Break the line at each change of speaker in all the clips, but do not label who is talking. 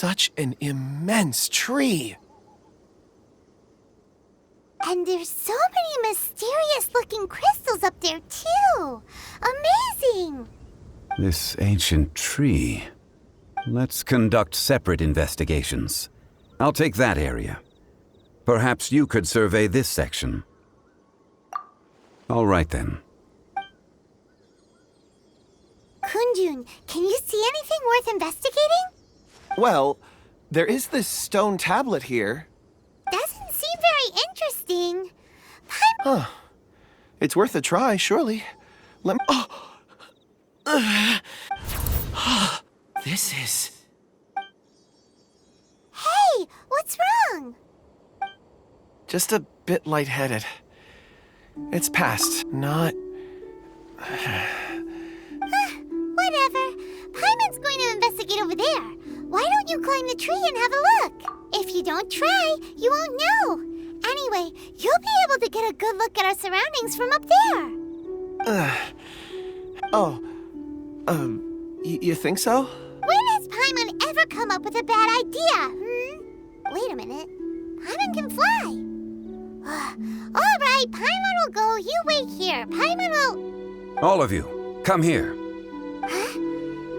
such an immense tree.
And there's so many mysterious-looking crystals up there, too. Amazing!
This ancient tree. Let's conduct separate investigations. I'll take that area. Perhaps you could survey this section. All right, then.
Kunjun, can you see anything worth investigating?
Well, there is this stone tablet here.
Doesn't seem very interesting.
Huh. It's worth a try, surely. Let me... Oh! This is...
Hey, what's wrong?
just a bit lightheaded. It's past, not...
Whatever. Paimon's going to investigate over there. Why don't you climb the tree and have a look? If you don't try, you won't know. Anyway, you'll be able to get a good look at our surroundings from up there.
You think so?
When has Paimon ever come up with a bad idea, Wait a minute. Paimon can fly. All right, Paimon will go. You wait here. Paimon will...
All of you, come here.
Huh?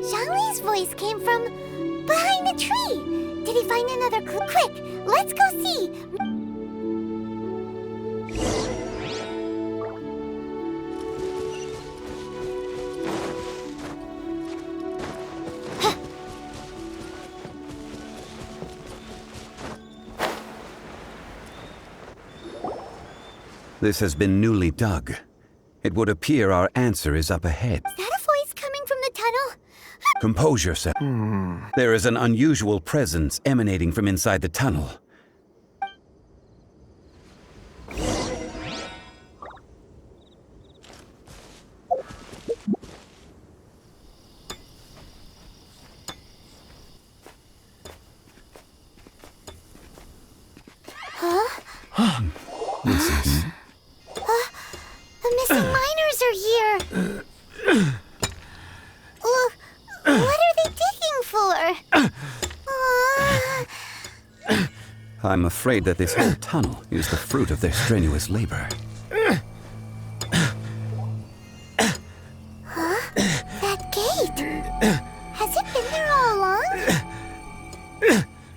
Zhongli's voice came from behind the tree. Did he find another clue? Quick, let's go see.
This has been newly dug. It would appear our answer is up ahead.
Is that a voice coming from the tunnel?
Compose yourself. There is an unusual presence emanating from inside the tunnel. This is...
The missing miners are here. What are they digging for?
I'm afraid that this whole tunnel is the fruit of their strenuous labor.
That gate. Has it been there all along?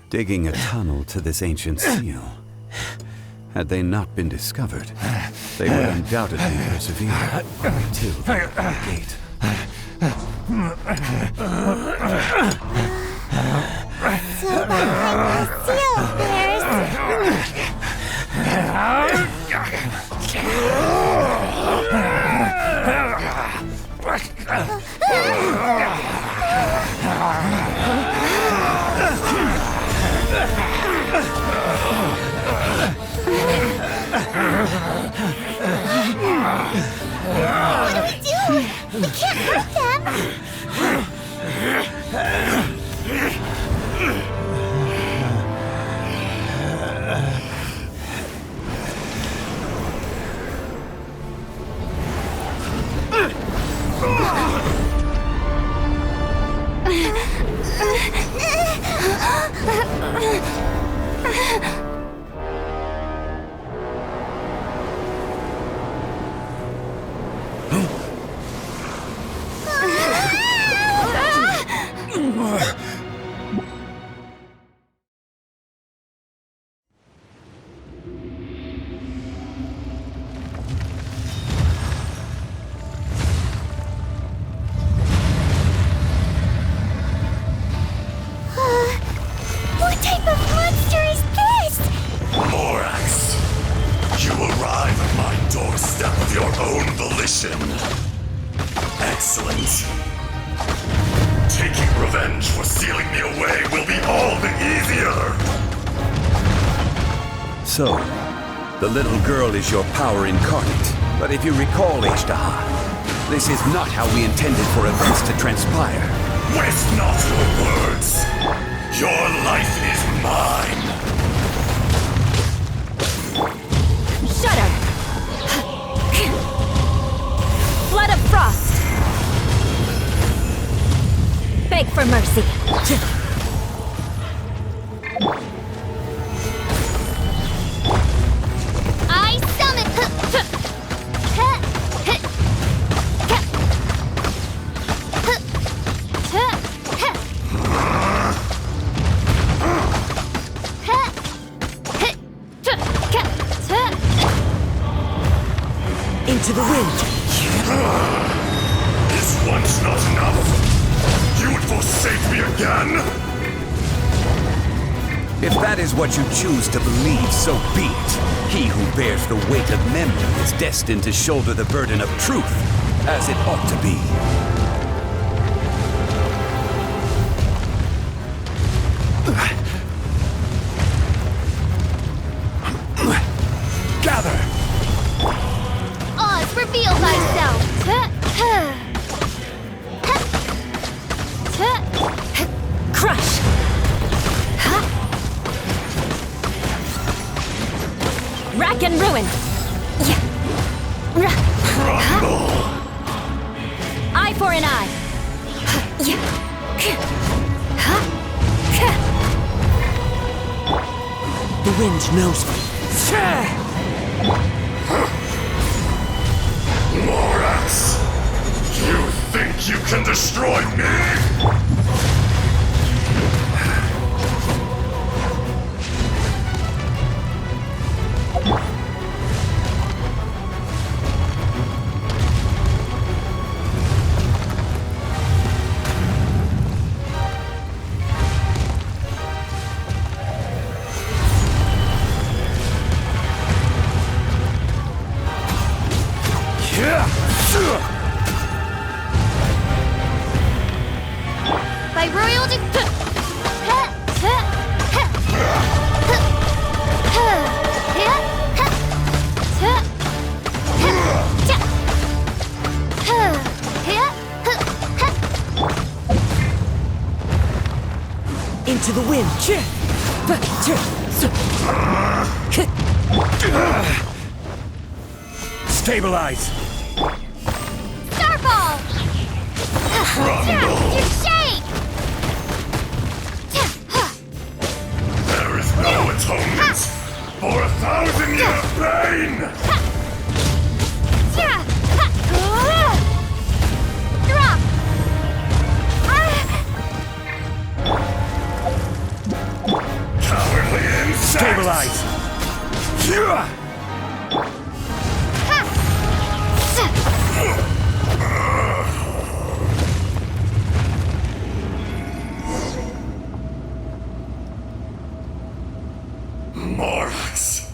Digging a tunnel to this ancient seal. Had they not been discovered, they would undoubtedly persevere until they opened the gate.
So behind the seal, What do we do? We can't hurt them. What type of monster is this?
Morax, you arrive at my doorstep of your own volition. Excellent. Taking revenge for stealing me away will be all the easier.
So, the little girl is your power incarnate. But if you recall, Azdaha, this is not how we intended for events to transpire.
Waste not your words. Your life is mine.
Shut up! Flood of frost! Beg for mercy.
Into the wind!
Is once not enough? You would forsake me again?
If that is what you choose to believe, so be it. He who bears the weight of memory is destined to shoulder the burden of truth, as it ought to be.
Gather!
Oz, reveal thyself!
Crush! Rack and ruin! Eye for an eye!
The wind knows me.
Morax! You think you can destroy me?
By royal
Into the wind!
Stabilize!
Starball! You shake!
There is no atonement for 1,000-year pain!
Drop!
Cowardly insect!
Stabilize!
Morax,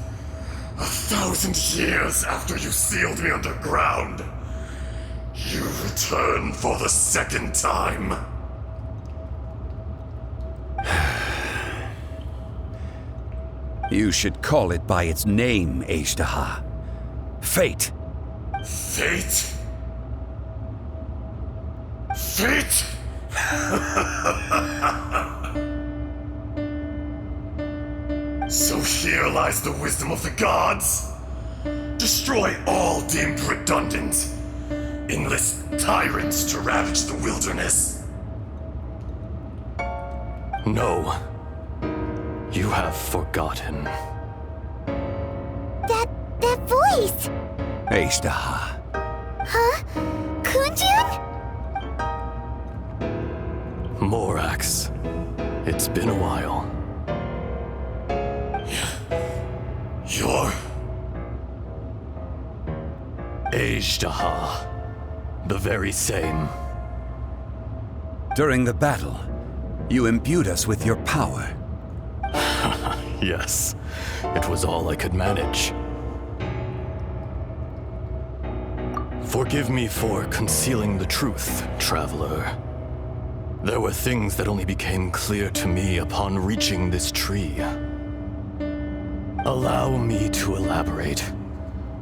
1,000 years after you sealed me underground, you return for the second time.
You should call it by its name, Azdaha. Fate.
Fate? Fate? So here lies the wisdom of the gods. Destroy all deemed redundant. Enlist tyrants to ravage the wilderness.
No. You have forgotten.
That voice!
Azdaha.
Huh? Kunjun?
Morax. It's been a while.
You're...
Azdaha. The very same.
During the battle, you imbued us with your power.
Yes. It was all I could manage. Forgive me for concealing the truth, traveler. There were things that only became clear to me upon reaching this tree. Allow me to elaborate.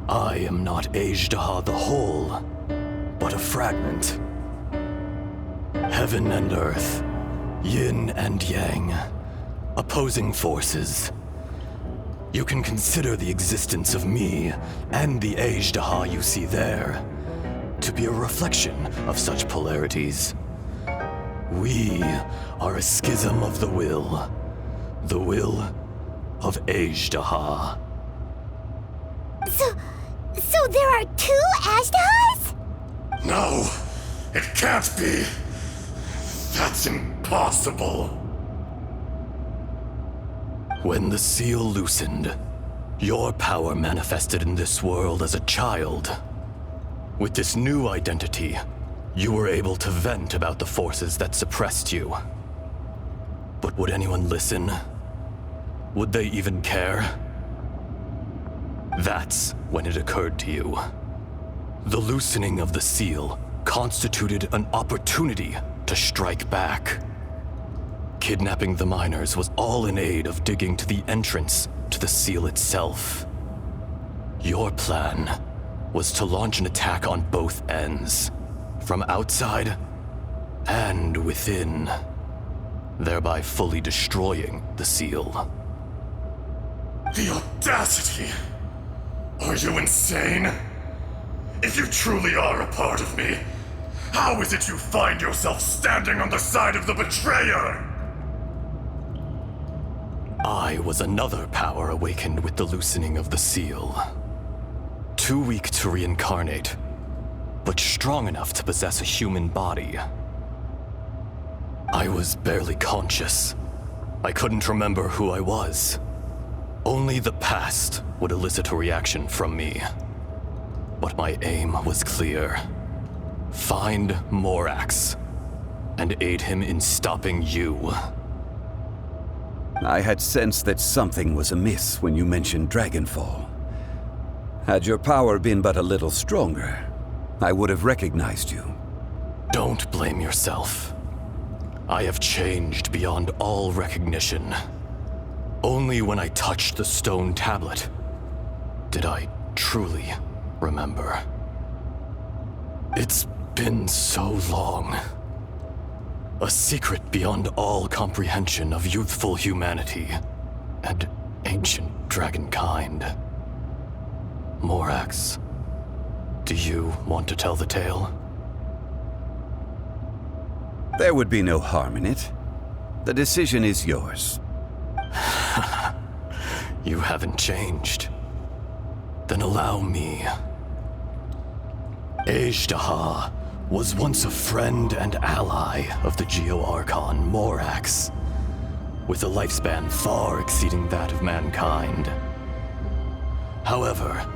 I am not Azdaha the whole, but a fragment. Heaven and earth, yin and yang, opposing forces. You can consider the existence of me and the Azdaha you see there to be a reflection of such polarities. We are a schism of the will of Azdaha.
So there are two Azdahas?
No, it can't be. That's impossible.
When the seal loosened, your power manifested in this world as a child, With this new identity, you were able to vent about the forces that suppressed you. But would anyone listen? Would they even care? That's when it occurred to you. The loosening of the seal constituted an opportunity to strike back. Kidnapping the miners was all in aid of digging to the entrance to the seal itself. Your plan was to launch an attack on both ends, from outside and within, thereby fully destroying the seal.
The audacity! Are you insane? If you truly are a part of me, how is it you find yourself standing on the side of the betrayer?
I was another power awakened with the loosening of the seal. Too weak to reincarnate, but strong enough to possess a human body. I was barely conscious. I couldn't remember who I was. Only the past would elicit a reaction from me. But my aim was clear. Find Morax and aid him in stopping you.
I had sensed that something was amiss when you mentioned Dragonfall. Had your power been but a little stronger, I would have recognized you.
Don't blame yourself. I have changed beyond all recognition. Only when I touched the stone tablet did I truly remember. It's been so long. A secret beyond all comprehension of youthful humanity and ancient dragonkind. Morax, do you want to tell the tale?
There would be no harm in it. The decision is yours.
You haven't changed. Then allow me. Azdaha was once a friend and ally of the Geo-Archon Morax, with a lifespan far exceeding that of mankind. However,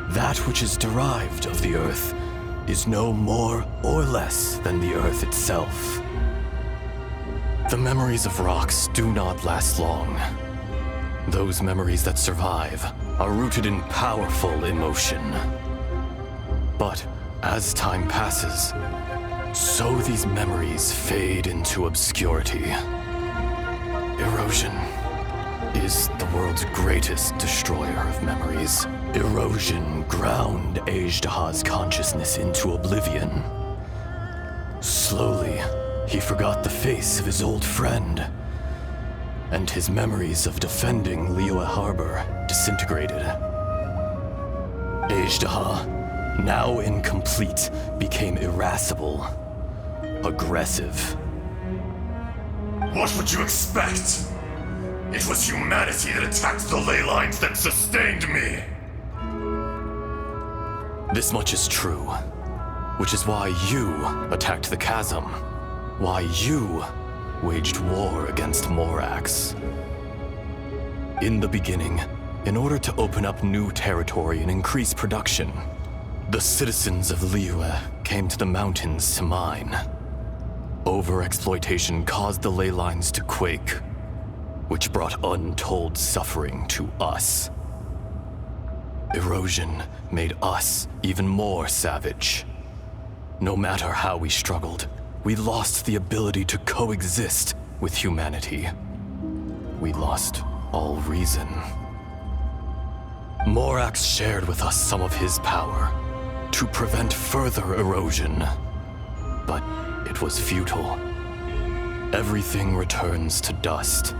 that which is derived of the Earth is no more or less than the Earth itself. The memories of rocks do not last long. Those memories that survive are rooted in powerful emotion. But as time passes, so these memories fade into obscurity. Erosion is the world's greatest destroyer of memories. Erosion ground Azdaha's consciousness into oblivion. Slowly, he forgot the face of his old friend, and his memories of defending Liyue Harbor disintegrated. Azdaha, now incomplete, became irascible, aggressive.
What would you expect? It was humanity that attacked the ley lines that sustained me.
This much is true, which is why you attacked the chasm, why you waged war against Morax. In the beginning, in order to open up new territory and increase production, the citizens of Liyue came to the mountains to mine. Overexploitation caused the ley lines to quake, which brought untold suffering to us. Erosion made us even more savage. No matter how we struggled, we lost the ability to coexist with humanity. We lost all reason. Morax shared with us some of his power to prevent further erosion, but it was futile. Everything returns to dust.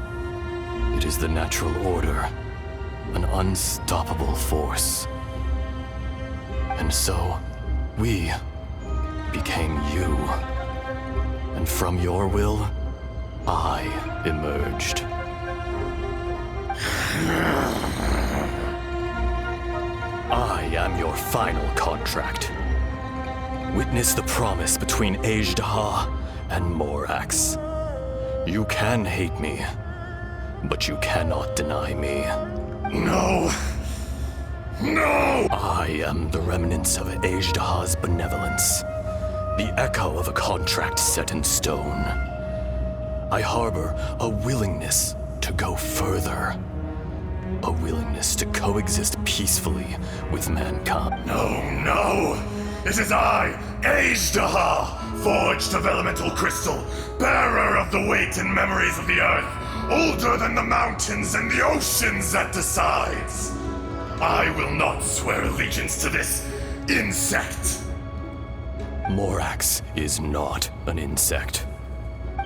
It is the natural order, an unstoppable force. And so, we became you. And from your will, I emerged. I am your final contract. Witness the promise between Azdaha and Morax. You can hate me, but you cannot deny me.
No. No!
I am the remnants of Azdaha's benevolence, the echo of a contract set in stone. I harbor a willingness to go further, a willingness to coexist peacefully with mankind.
No! It is I, Azdaha, forged of elemental crystal, bearer of the weight and memories of the earth, older than the mountains and the oceans at the sides. I will not swear allegiance to this insect.
Morax is not an insect.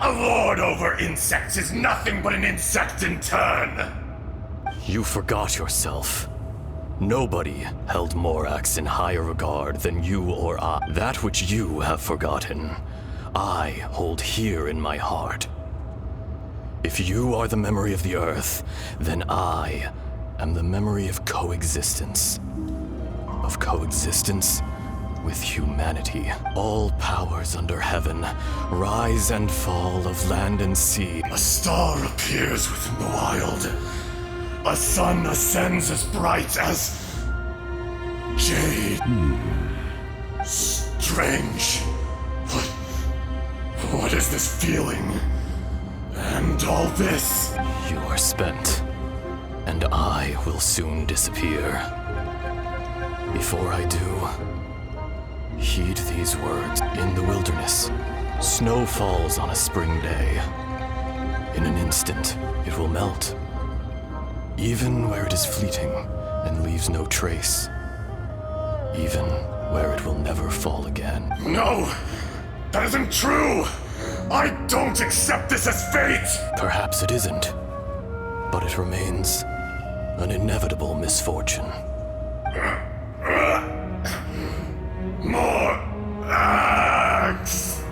A lord over insects is nothing but an insect in turn.
You forgot yourself. Nobody held Morax in higher regard than you or I. That which you have forgotten, I hold here in my heart. If you are the memory of the earth, then I am the memory of coexistence. Of coexistence with humanity. All powers under heaven, rise and fall of land and sea.
A star appears within the wild. A sun ascends as bright as jade. Strange. What is this feeling? And all this?
You are spent, and I will soon disappear. Before I do, heed these words. In the wilderness, snow falls on a spring day. In an instant, it will melt. Even where it is fleeting and leaves no trace. Even where it will never fall again.
No! That isn't true! I don't accept this as fate!
Perhaps it isn't, but it remains an inevitable misfortune.
More axe!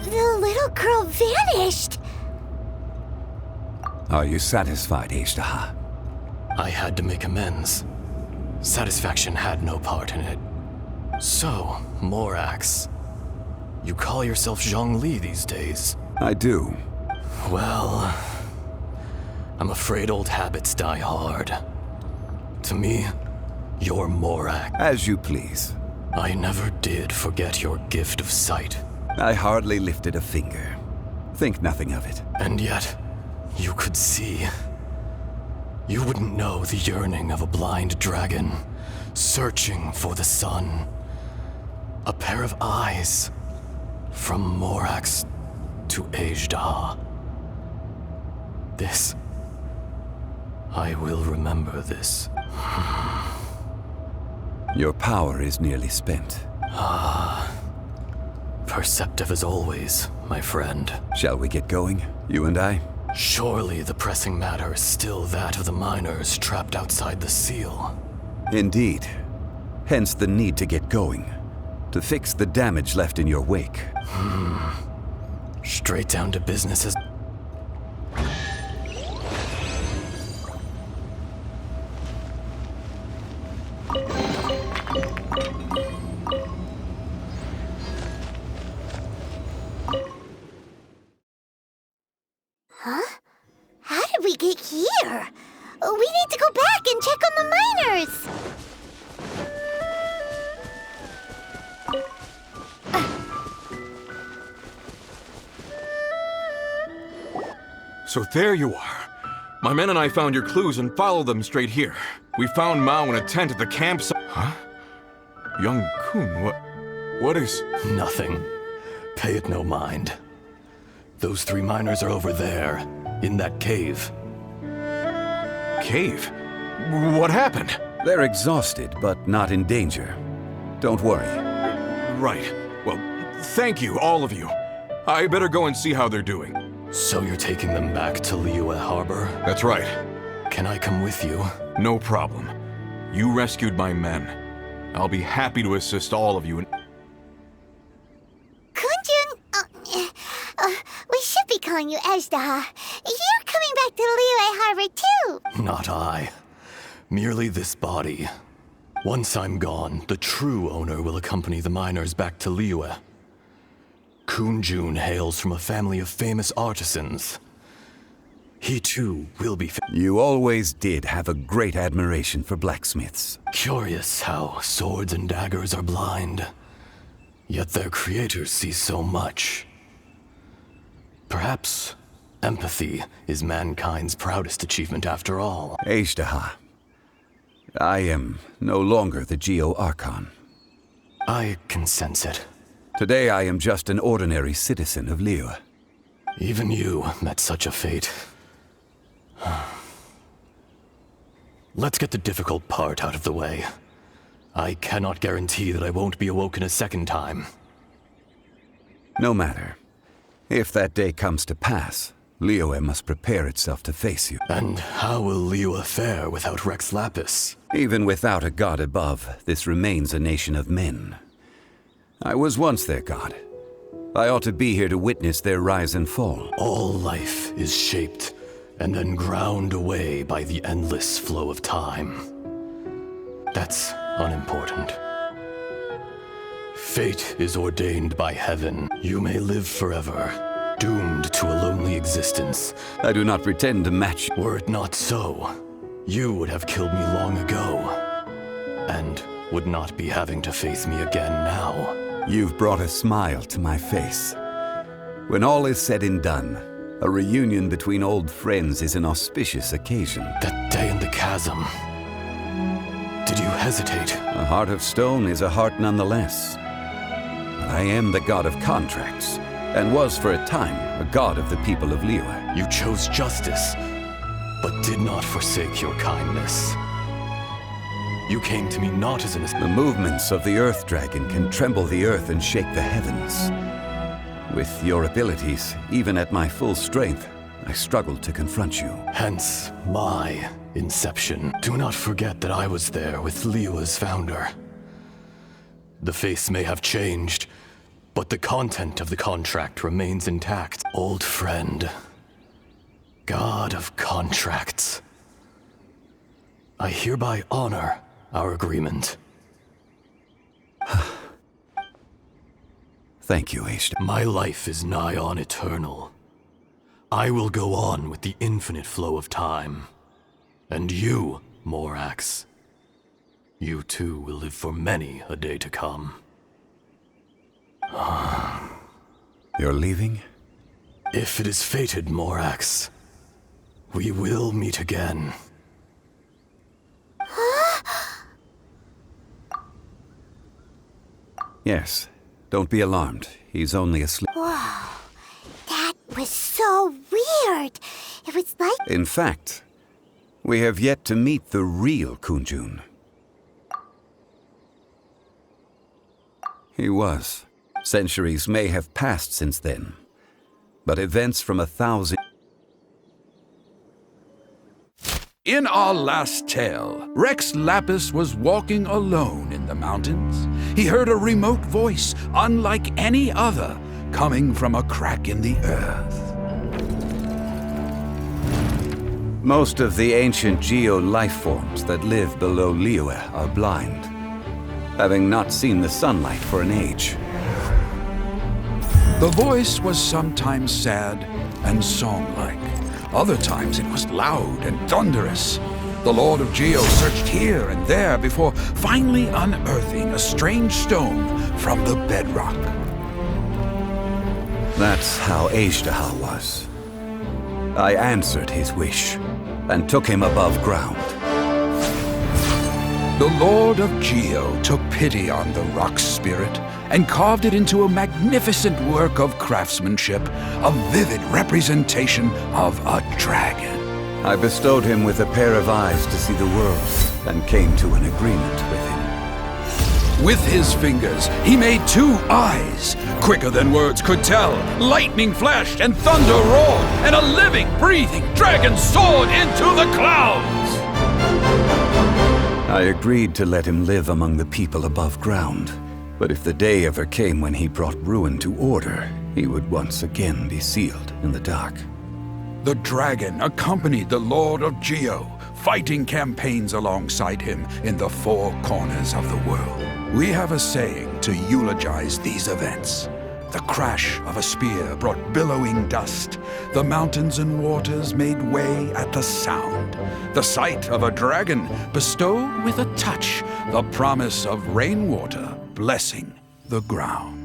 The little girl vanished!
Are you satisfied, Azdaha?
I had to make amends. Satisfaction had no part in it. So, Morax, you call yourself Zhongli these days?
I do.
Well, I'm afraid old habits die hard. To me, you're Morax.
As you please.
I never did forget your gift of sight.
I hardly lifted a finger. Think nothing of it.
And yet, you could see. You wouldn't know the yearning of a blind dragon, searching for the sun. A pair of eyes, from Morax to Azdaha. This. I will remember this.
Your power is nearly spent.
Perceptive as always, my friend.
Shall we get going, you and I?
Surely the pressing matter is still that of the miners trapped outside the seal.
Indeed. Hence the need to get going. To fix the damage left in your wake.
Straight down to business as...
How did we get here? We need to go back and check on the miners!
So there you are. My men and I found your clues and followed them straight here. We found Mao in a tent at the campsite. Huh? Young Kun, what is...
Nothing. Pay it no mind. Those three miners are over there, in that cave.
Cave? What happened?
They're exhausted, but not in danger. Don't worry.
Right. Well, thank you, all of you. I better go and see how they're doing.
So you're taking them back to Liyue Harbor?
That's right.
Can I come with you?
No problem. You rescued my men. I'll be happy to assist all of you in...
Kunjun, we should be calling you Azdaha. You're coming back to Liyue Harbor too.
Not I. Merely this body. Once I'm gone, the true owner will accompany the miners back to Liyue. Kunjun hails from a family of famous artisans. he too will be
You always did have a great admiration for blacksmiths.
Curious how swords and daggers are blind, yet their creators see so much. Perhaps empathy is mankind's proudest achievement after all.
Azdaha, I am no longer the Geo-Archon.
I can sense it.
Today I am just an ordinary citizen of Liyue.
Even you met such a fate. Let's get the difficult part out of the way. I cannot guarantee that I won't be awoken a second time.
No matter. If that day comes to pass, Liyue must prepare itself to face you.
And how will Liyue fare without Rex Lapis?
Even without a god above, this remains a nation of men. I was once their god. I ought to be here to witness their rise and fall.
All life is shaped and then ground away by the endless flow of time. That's unimportant. Fate is ordained by heaven. You may live forever, doomed to a lonely existence.
I do not pretend to match you.
Were it not so, you would have killed me long ago, and would not be having to face me again now.
You've brought a smile to my face. When all is said and done, a reunion between old friends is an auspicious occasion.
That day in the chasm. Did you hesitate?
A heart of stone is a heart nonetheless. But I am the god of contracts, and was for a time a god of the people of Liyue.
You chose justice, but did not forsake your kindness. You came to me not as an...
The movements of the Earth Dragon can tremble the earth and shake the heavens. With your abilities, even at my full strength, I struggled to confront you.
Hence, my inception. Do not forget that I was there with Liyue's founder. The face may have changed, but the content of the contract remains intact. Old friend. God of contracts. I hereby honor our agreement.
Thank you, Azdaha.
My life is nigh on eternal. I will go on with the infinite flow of time. And you, Morax, you too will live for many a day to come.
You're leaving?
If it is fated, Morax, we will meet again.
Yes. Don't be alarmed. He's only asleep.
Whoa. That was so weird. It was like...
In fact, we have yet to meet the real Kunjun. He was. Centuries may have passed since then, but events from 1,000...
In our last tale, Rex Lapis was walking alone in the mountains. He heard a remote voice, unlike any other, coming from a crack in the earth.
Most of the ancient geo life forms that live below Liyue are blind, having not seen the sunlight for an age.
The voice was sometimes sad and song-like. Other times it was loud and thunderous. The Lord of Geo searched here and there before finally unearthing a strange stone from the bedrock.
That's how Azdaha was. I answered his wish and took him above ground.
The Lord of Geo took pity on the rock spirit and carved it into a magnificent work of craftsmanship, a vivid representation of a dragon.
I bestowed him with a pair of eyes to see the world and came to an agreement with him.
With his fingers, he made 2 eyes. Quicker than words could tell, lightning flashed and thunder roared, and a living, breathing dragon soared into the clouds!
I agreed to let him live among the people above ground, but if the day ever came when he brought ruin to order, he would once again be sealed in the dark.
The dragon accompanied the Lord of Geo, fighting campaigns alongside him in the 4 corners of the world. We have a saying to eulogize these events. The crash of a spear brought billowing dust. The mountains and waters made way at the sound. The sight of a dragon bestowed with a touch the promise of rainwater blessing the ground.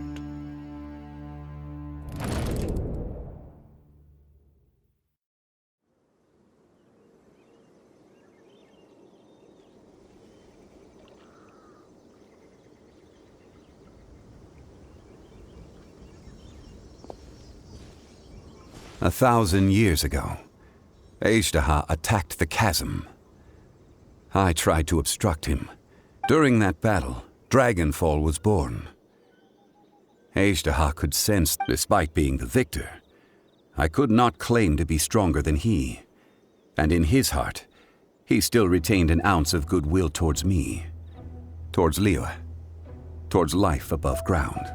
A 1,000 years ago, Azdaha attacked the chasm. I tried to obstruct him. During that battle, Dragonfall was born. Azdaha could sense, despite being the victor, I could not claim to be stronger than he. And in his heart, he still retained an ounce of goodwill towards me, towards Liyue, towards life above ground.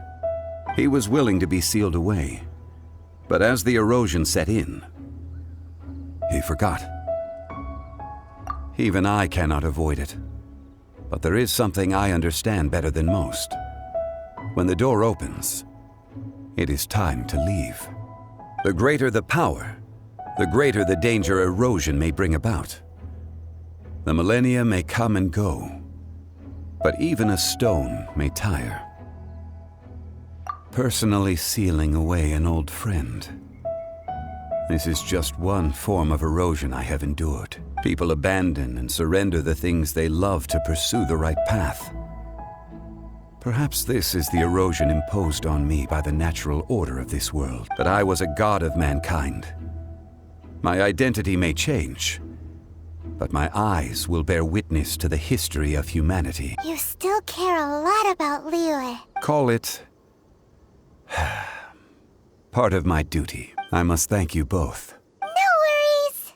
He was willing to be sealed away. But as the erosion set in, he forgot. Even I cannot avoid it. But there is something I understand better than most. When the door opens, it is time to leave. The greater the power, the greater the danger erosion may bring about. The millennia may come and go, but even a stone may tire. Personally sealing away an old friend. This is just one form of erosion I have endured. People abandon and surrender the things they love to pursue the right path. Perhaps this is the erosion imposed on me by the natural order of this world, that I was a god of mankind. My identity may change, but my eyes will bear witness to the history of humanity.
You still care a lot about Liyue.
Call it part of my duty. I must thank you both.
No worries.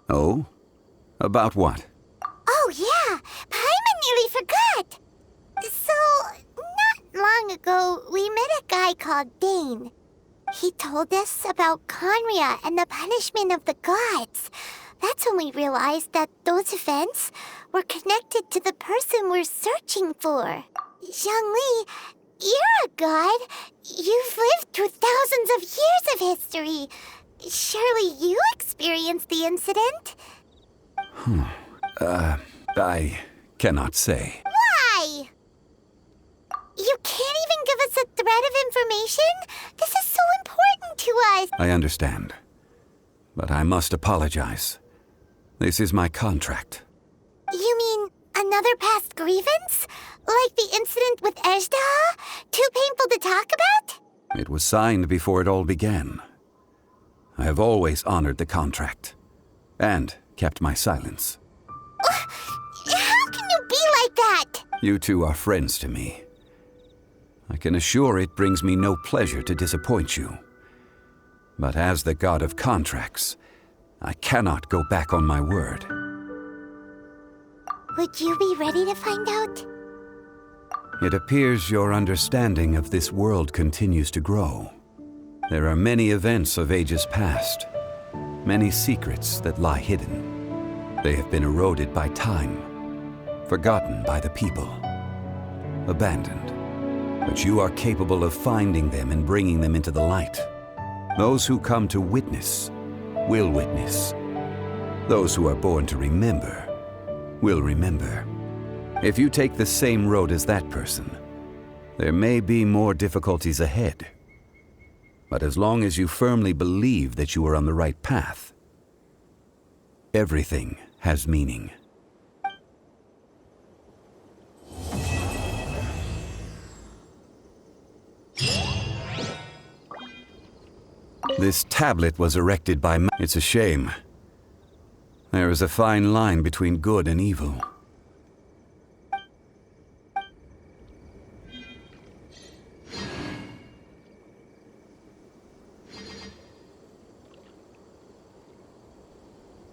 Oh? About what?
Oh yeah, Paimon nearly forgot. So, not long ago, we met a guy called Dane. He told us about Conria and the punishment of the gods. That's when we realized that those events were connected to the person we're searching for. Zhongli, you're a god. You've lived through thousands of years of history. Surely you experienced the incident?
I cannot say.
Why? You can't even give us a thread of information? This is so important to us.
I understand. But I must apologize. This is my contract.
You mean another past grievance? Like the incident with Azdaha? Too painful to talk about?
It was signed before it all began. I have always honored the contract. And kept my silence.
How can you be like that?
You two are friends to me. I can assure it brings me no pleasure to disappoint you. But as the god of contracts, I cannot go back on my word.
Would you be ready to find out?
It appears your understanding of this world continues to grow. There are many events of ages past, many secrets that lie hidden. They have been eroded by time, forgotten by the people, abandoned. But you are capable of finding them and bringing them into the light. Those who come to witness will witness. Those who are born to remember will remember. If you take the same road as that person, there may be more difficulties ahead. But as long as you firmly believe that you are on the right path, everything has meaning. This tablet was erected by It's a shame. There is a fine line between good and evil.